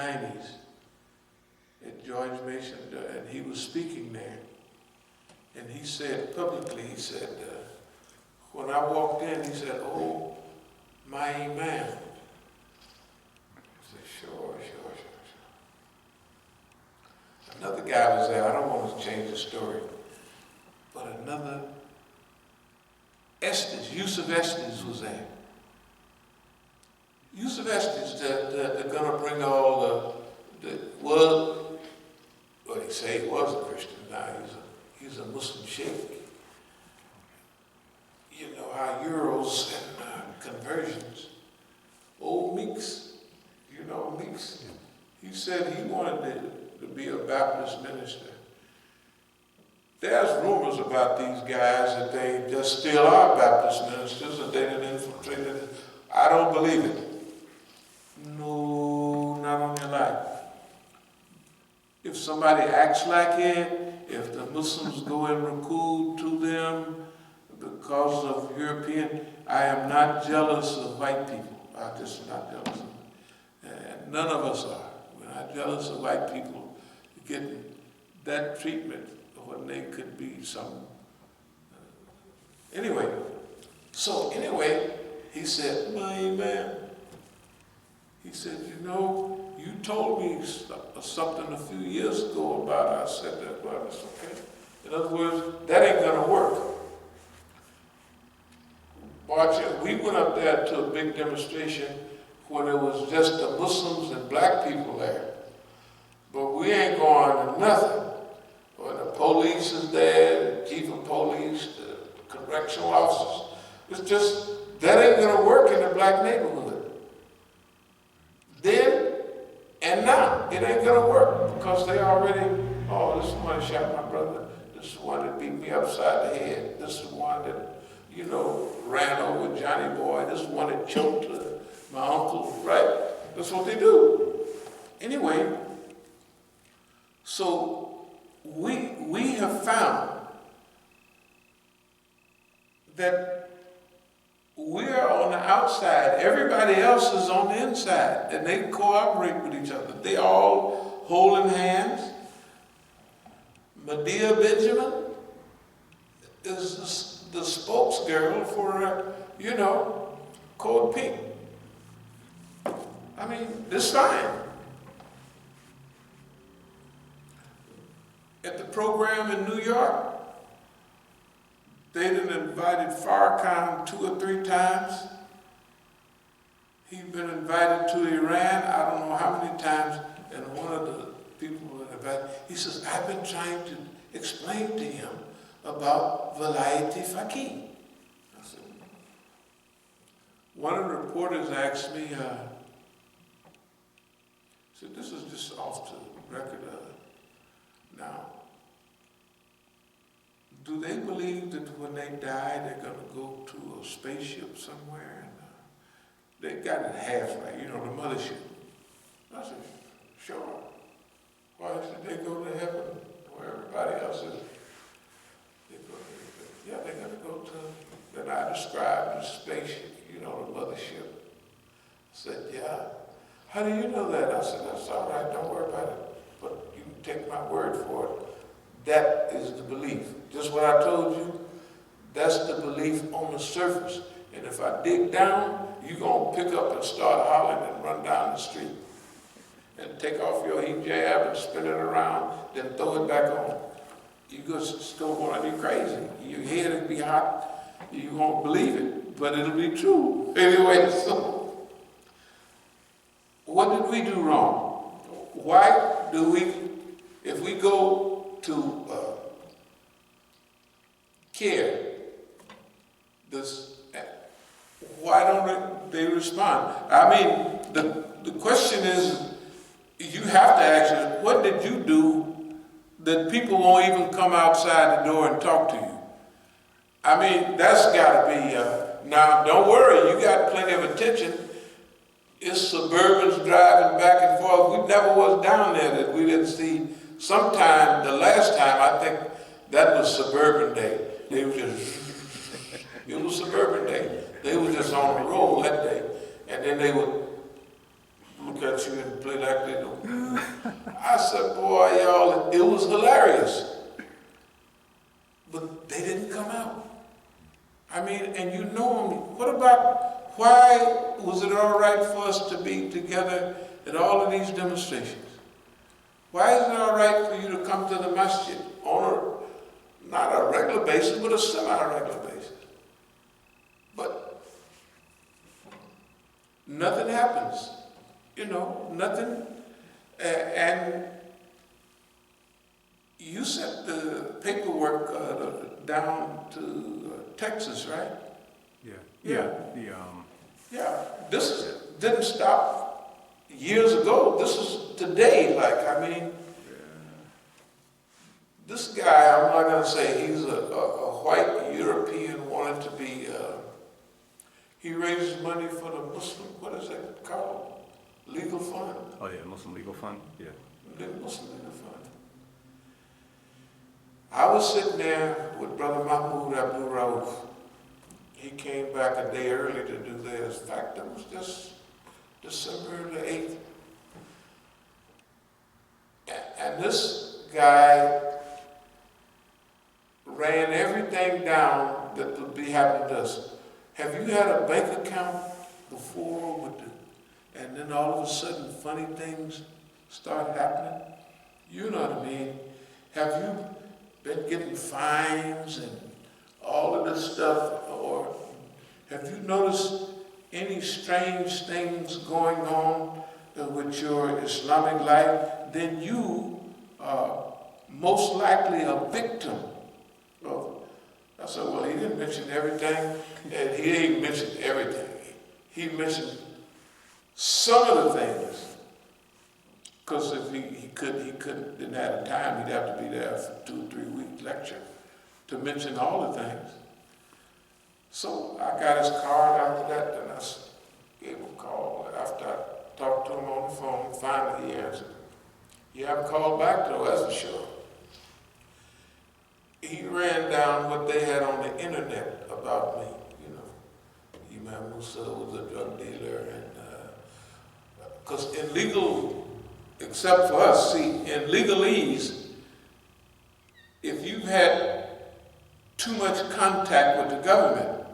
90s at George Mason, and he was speaking there. And he said publicly, he said, when I walked in, he said, "Oh, my Imam." I said, sure. Another guy was there. I don't want to change the story, but another Yusuf Estes was there. Yusuf Estes, they're going to bring all well, they say he was a Christian. Now he's a Muslim sheikh. You know how Euros and conversions. Old Meeks, you know Meeks. He said he wanted to be a Baptist minister. There's rumors about these guys that they just still are Baptist ministers and they didn't infiltrate it. I don't believe it. No, not on your life. If somebody acts like it, if the Muslims go and recruit to them because of European, I am not jealous of white people. I'm just not jealous of them. And none of us are. We're not jealous of white people getting that treatment when they could be some. Anyway, he said, "My man," he said, "You know, you told me something a few years ago about it." I said that, well, it's okay. In other words, that ain't gonna work. We went up there to a big demonstration when it was just the Muslims and black people there. But we ain't going to nothing. When the police is there, the chief of police, the correctional officers, it's just, that ain't gonna work in a black neighborhood. Then and now, it ain't gonna work because they already, oh, this is the one that shot my brother. This is the one that beat me upside the head. This is the one that, ran over Johnny Boy. This is the one that choked my uncle, right? That's what they do. Anyway, so we have found that we're on the outside, everybody else is on the inside, and they cooperate with each other. They all holding hands. Medea Benjamin is the spokesgirl for, Code Pink. I mean, it's fine. At the program in New York, they done invited Farrakhan 2 or 3 times. He's been invited to Iran, I don't know how many times, and one of the people that invited, he says, I've been trying to explain to him about Velayat-e Faqih. I said, one of the reporters asked me, said, this is just off the record, now, do they believe that when they die, they're going to go to a spaceship somewhere? And they got it half right, the mothership. I said, sure. Why should they go to heaven where everybody else is? They're going to go to, then I described the spaceship, the mothership. I said, yeah. How do you know that? I said, that's all right, don't worry about it. But you can take my word for it. That is the belief. Just what I told you, that's the belief on the surface. And if I dig down, you're going to pick up and start hollering and run down the street. And take off your hijab and spin it around, then throw it back on. You just don't want to be crazy. Your head will be hot. You won't believe it, but it'll be true. Anyway, so what did we do wrong? Why do we, if we go to care, why don't they respond? I mean, the question is, you have to ask yourself, what did you do that people won't even come outside the door and talk to you? I mean, that's got to be, now don't worry, you got plenty of attention. It's Suburbans driving back and forth. We never was down there that we didn't see. Sometime, the last time, I think that was Suburban Day. They were just, it was Suburban Day. They were just on the roll that day. And then they would look at you and play like they don't. I said, boy, y'all, it was hilarious. But they didn't come out. I mean, and you know me. What about, why was it all right for us to be together at all of these demonstrations? Why is it all right for you to come to the Masjid on not a regular basis, but a semi-regular basis? But nothing happens, you know, nothing. And you sent the paperwork down to Texas, right? Yeah. Yeah. This didn't stop years ago. This is today. Like, I mean, this guy, I'm not going to say he's a white European, wanted to be, he raises money for the Muslim, what is it called? Legal fund? Oh yeah, Muslim Legal Fund, yeah. The Muslim Legal Fund. I was sitting there with Brother Mahmoud Abdul Rauf. He came back a day early to do this. In fact, it was just December the 8th. And this guy ran everything down that would be happening to us. Have you had a bank account before with the, and then all of a sudden funny things start happening? You know what I mean? Have you been getting fines and all of this stuff, or have you noticed any strange things going on with your Islamic life? Then you are most likely a victim of. I said, well, he didn't mention everything, and he ain't mentioned everything. He mentioned some of the things, because if didn't have the time, he'd have to be there for 2 or 3 week lecture to mention all the things. So I got his card after that, and I gave him a call. After I talked to him on the phone, finally he answered. You haven't called back though, that's for sure. He ran down what they had on the internet about me. You know, Imam Musa was a drug dealer, and because in legal, except for us, see, in legalese, if you've had too much contact with the government,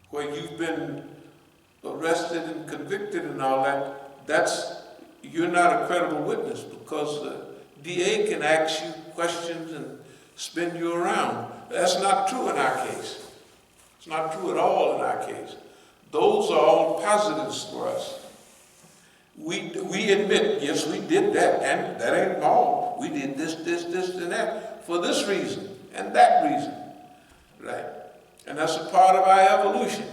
where you've been arrested and convicted and all that, you're not a credible witness, because the DA can ask you questions and spin you around. That's not true in our case. It's not true at all in our case. Those are all positives for us. We admit, yes, we did that, and that ain't all. We did this, and that, for this reason, and that reason, right? And that's a part of our evolution.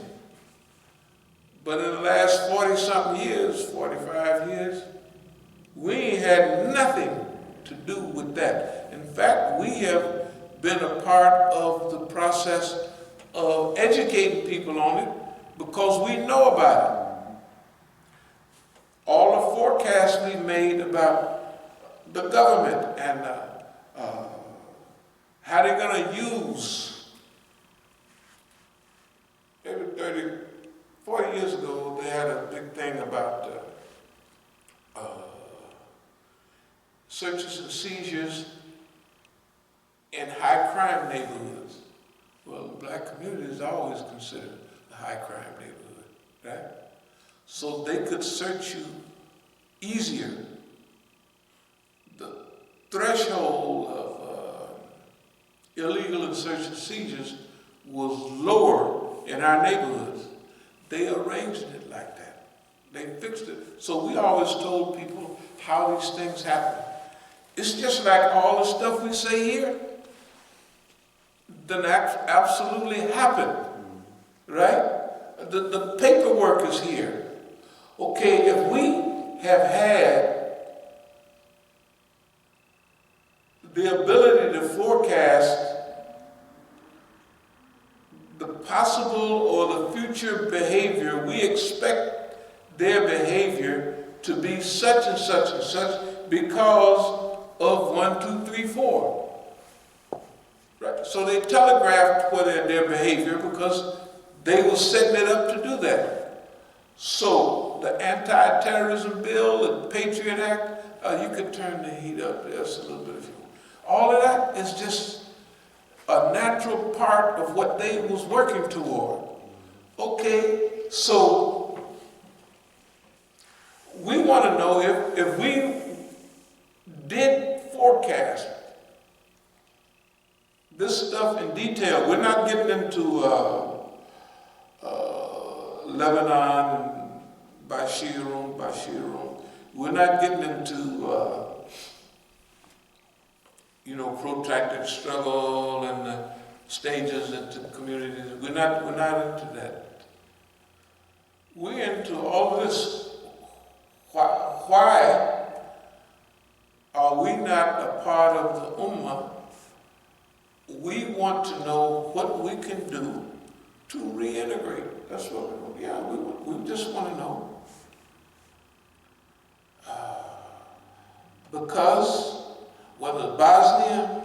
But in the last 40-something years, 45 years, we ain't had nothing to do with that. In fact, we have been a part of the process of educating people on it because we know about it. All the forecasts we made about the government and how they're going to use, maybe 30, 40 years ago, they had a big thing about searches and seizures in high crime neighborhoods. Well, the black community is always considered a high crime neighborhood, right? So they could search you easier. The threshold of illegal and search and seizures was lower in our neighborhoods. They arranged it like that. They fixed it. So we always told people how these things happen. It's just like all the stuff we say here, then absolutely happened, right? The paperwork is here. Okay, if we have had the ability to forecast the possible or the future behavior, we expect their behavior to be such and such and such because of 1, 2, 3, 4. Right? So they telegraphed what their behavior because they were setting it up to do that. So the anti-terrorism bill, the Patriot Act, you could turn the heat up just a little bit if you want. All of that is just a natural part of what they was working toward. Okay, so we want to know if we did forecast this stuff in detail. We're not getting into Lebanon and Bashirun. We're not getting into protracted struggle and the stages into communities. We're not into that. We're into all of this. Why are we not a part of the Ummah? We want to know what we can do to reintegrate. That's what we want. Yeah, we just want to know. Because whether Bosnia,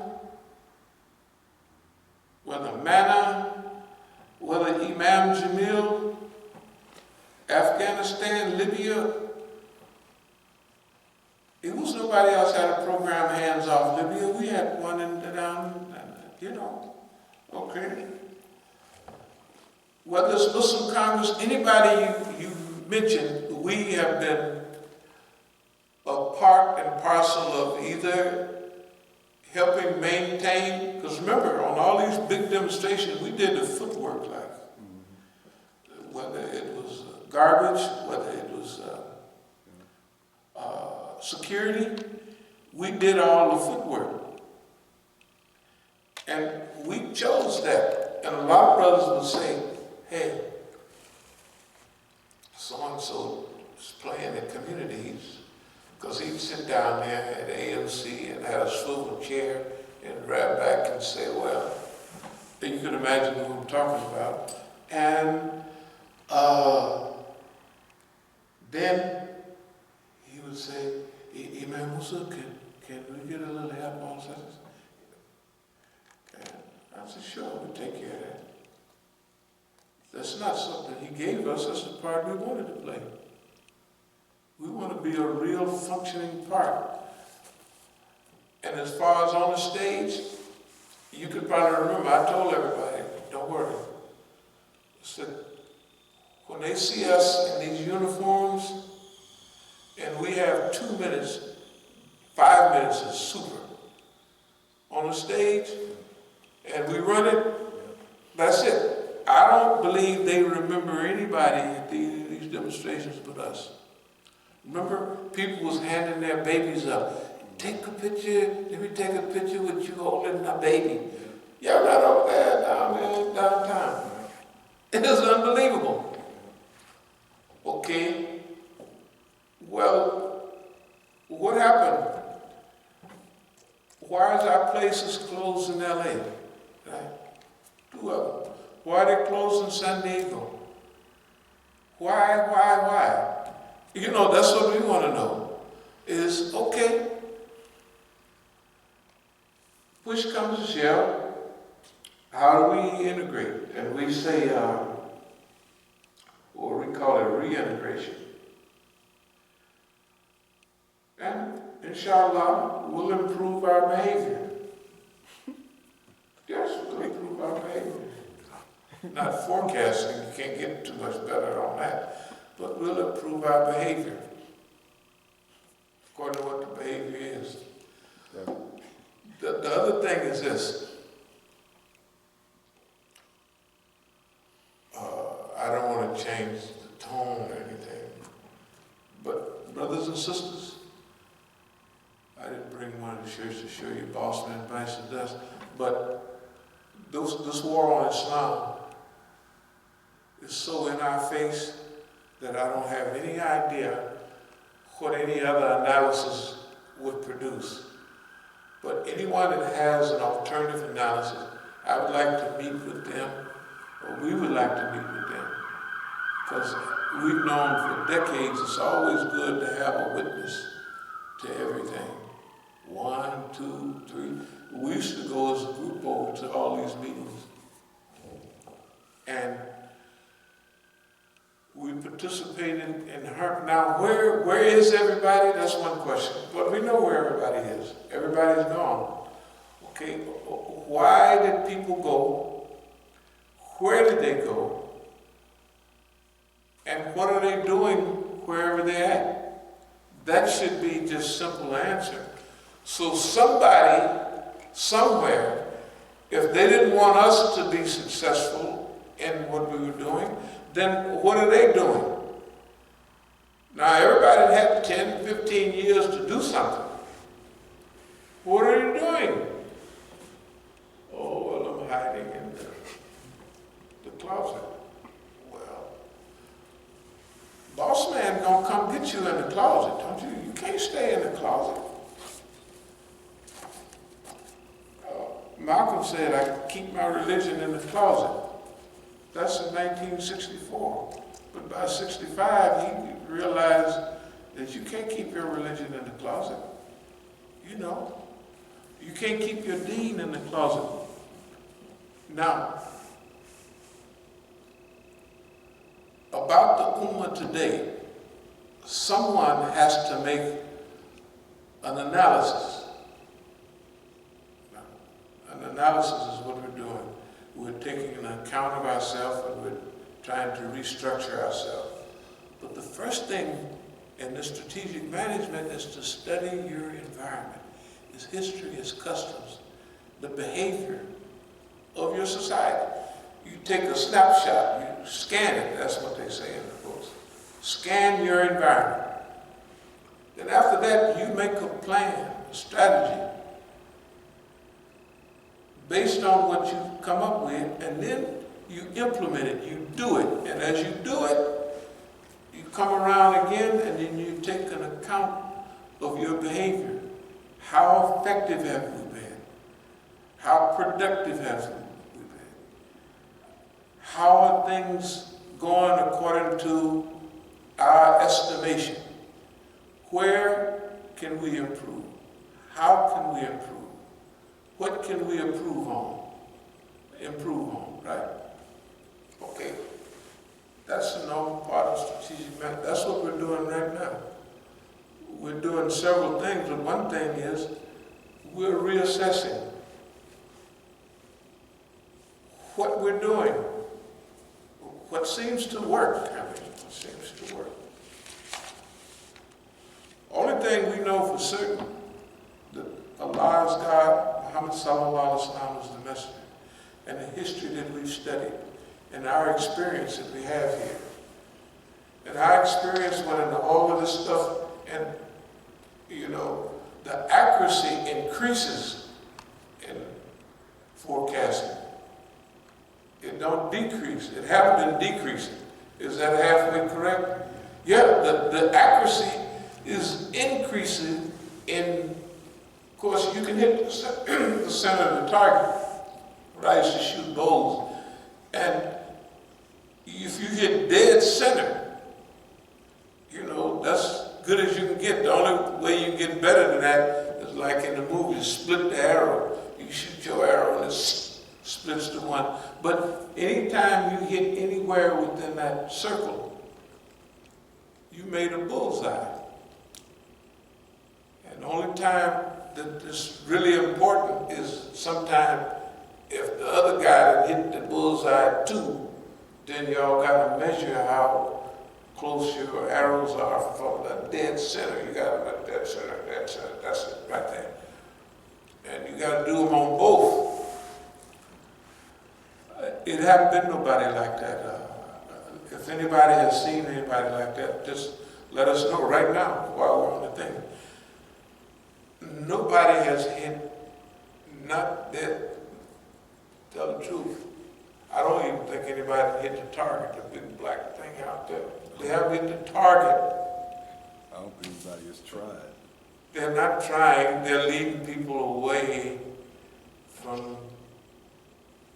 whether Mana, whether Imam Jamil, Afghanistan, Libya, it was nobody else had a program hands off Libya. We had one down, okay. Whether it's Muslim Congress, anybody you mentioned, we have been a part and parcel of either helping maintain, because remember, on all these big demonstrations, we did the footwork, whether it was garbage, whether it was security, we did all the footwork. And we chose that. And a lot of brothers would say, hey, so-and-so is playing in communities, because he'd sit down there at AMC and had a swivel chair and grab back and say, well, you can imagine who I'm talking about. And then he would say, Imam Musa, can we get a little help on such? I said, sure, we'll take care of that. That's not something he gave us, that's the part we wanted to play. We want to be a real functioning part. And as far as on the stage, you could probably remember, I told everybody, don't worry. I said, when they see us in these uniforms, and we have 2 minutes, 5 minutes is super. On the stage, and we run it, that's it. I don't believe they remember anybody at these demonstrations but us. Remember, people was handing their babies up. Take a picture, let me take a picture with you holding my baby. Yeah, right over there, downtown. It is unbelievable. Okay, well, what happened? Why is our places closed in LA? Right? 2 of them. Why are they closed in San Diego? Why? That's what we want to know. Is, okay, push comes to shove, how do we integrate? And we say, or we call it reintegration. And inshallah, we'll improve our behavior. Yes, we'll improve our behavior. Not forecasting, you can't get too much better on that, but we'll improve our behavior according to what the behavior is. Yeah. The other thing is this. I don't want to change the tone or anything, but brothers and sisters, I didn't bring one of the shirts to show you boss man bites the dust, but this war on Islam is so in our face that I don't have any idea what any other analysis would produce. But anyone that has an alternative analysis, I would like to meet with them, or we would like to meet with them. Because we've known for decades it's always good to have a witness to everything. 1, 2, 3. We used to go as a group over to all these meetings. And we participating in her. Now, where is everybody? That's one question. But we know where everybody is. Everybody's gone. Okay, why did people go? Where did they go? And what are they doing wherever they're at? That should be just simple answer. So somebody, somewhere, if they didn't want us to be successful in what we were doing, then what are they doing? Now everybody had 10, 15 years to do something. What are they doing? Oh, well, I'm hiding in the closet. Well, boss man gonna come get you in the closet, don't you? You can't stay in the closet. Malcolm said, I keep my religion in the closet. That's in 1964. But by 65, he realized that you can't keep your religion in the closet. You know, you can't keep your deen in the closet. Now, about the Ummah today, someone has to make an analysis. An analysis is what we're doing. We're taking an account of ourselves and we're trying to restructure ourselves. But the first thing in this strategic management is to study your environment, its history, its customs, the behavior of your society. You take a snapshot, you scan it, that's what they say in the books. Scan your environment. Then after that, you make a plan, a strategy, based on what you come up with, and then you implement it, you do it. And as you do it, you come around again and then you take an account of your behavior. How effective have we been? How productive have we been? How are things going according to our estimation? Where can we improve? How can we improve? What can we improve on? Improve on, right? Okay. That's a normal part of strategic management. That's what we're doing right now. We're doing several things, but one thing is we're reassessing what we're doing, what seems to work. What seems to work. Only thing we know for certain that Allah is God, Muhammad sallallahu alaihi wasallam is the messenger, and the history that we've studied, and our experience that we have here. And our experience went into all of this stuff, and you know, the accuracy increases in forecasting. It don't decrease. It haven't been decreasing. Is that halfway correct? Yeah, the accuracy is increasing in. Of course, you can hit the center of the target. I used to shoot bowls, and if you hit dead center, you know, that's good as you can get. The only way you can get better than that is like in the movies, split the arrow. You shoot your arrow and it splits to one. But anytime you hit anywhere within that circle, you made a bullseye. And the only time that is really important is sometime if the other guy that hit the bullseye too, then y'all got to measure how close your arrows are from the dead center. You got to dead center, that's it right there. And you got to do them on both. It haven't been nobody like that. If anybody has seen anybody like that, just let us know right now while we're on the thing. Nobody has hit, not that, tell the truth. I don't even think anybody hit the target, the big black thing out there. They haven't hit the target. I don't think anybody has tried. They're not trying, they're leading people away from,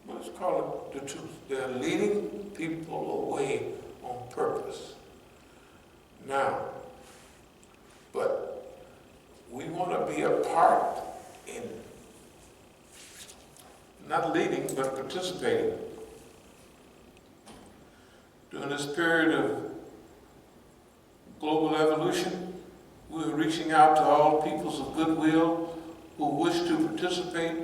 what's called the truth. They're leading people away on purpose. Now, but we want to be a part in, not leading, but participating. During this period of global evolution, we are reaching out to all peoples of goodwill who wish to participate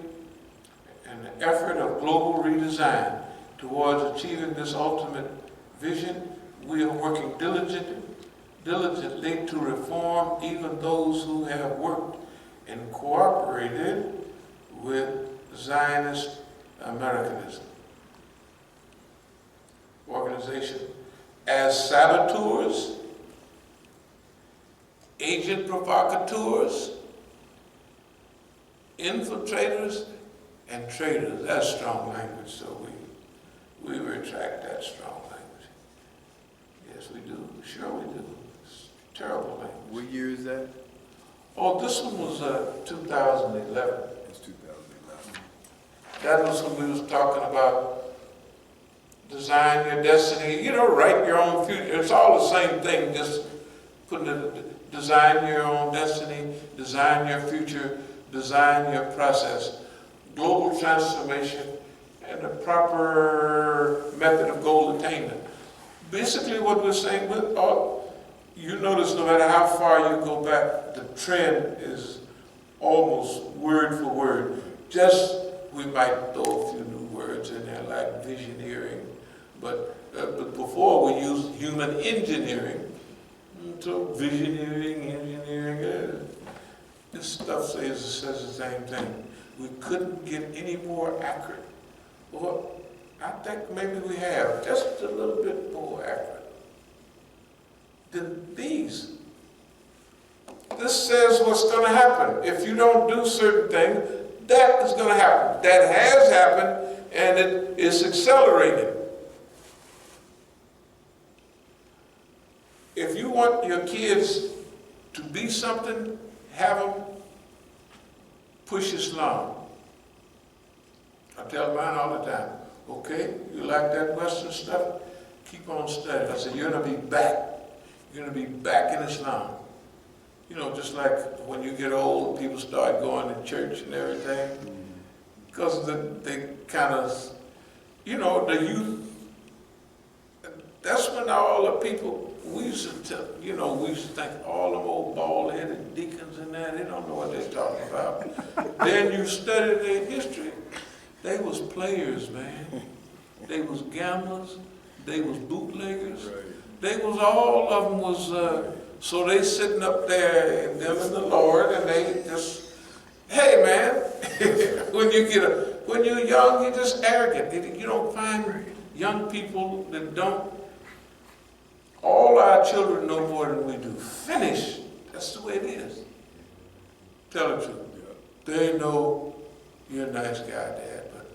in the effort of global redesign towards achieving this ultimate vision. We are working diligently to reform even those who have worked and cooperated with Zionist Americanism. Organization as saboteurs, agent provocateurs, infiltrators, and traitors. That's strong language, so we retract that strong language. Yes, we do. Sure we do. It's terrible language. What year is that? Oh, this one was 2011. It's 2011. That was when we was talking about design your destiny, you know, write your own future. It's all the same thing, just putting it, design your own destiny, design your future, design your process. Global transformation and the proper method of goal attainment. Basically what we're saying, you notice no matter how far you go back, the trend is almost word for word. Just, we might throw a few new words in there like visioneering, but before we used human engineering. So visioneering, engineering, this stuff says the same thing. We couldn't get any more accurate. Well, I think maybe we have, just a little bit more accurate than these. This says what's going to happen. If you don't do certain things, that is going to happen. That has happened, and it is accelerating. If you want your kids to be something, have them push Islam. I tell mine all the time, okay, you like that Western stuff? Keep on studying. I said, you're going to be back. You're going to be back in Islam. You know, just like when you get old, people start going to church and everything. Because they kind of, you know, the youth, that's when all the people, we used to tell, you know, we used to think all them old bald-headed deacons and that, they don't know what they're talking about. Then you study their history. They was players, man. They was gamblers. They was bootleggers. Right. They was, all of them was, so they sitting up there and them and the Lord, and they just, hey man, when you're young, you're just arrogant. You don't find young people that don't. All our children know more than we do. Finish. That's the way it is. Tell the truth. They know you're a nice guy, Dad, but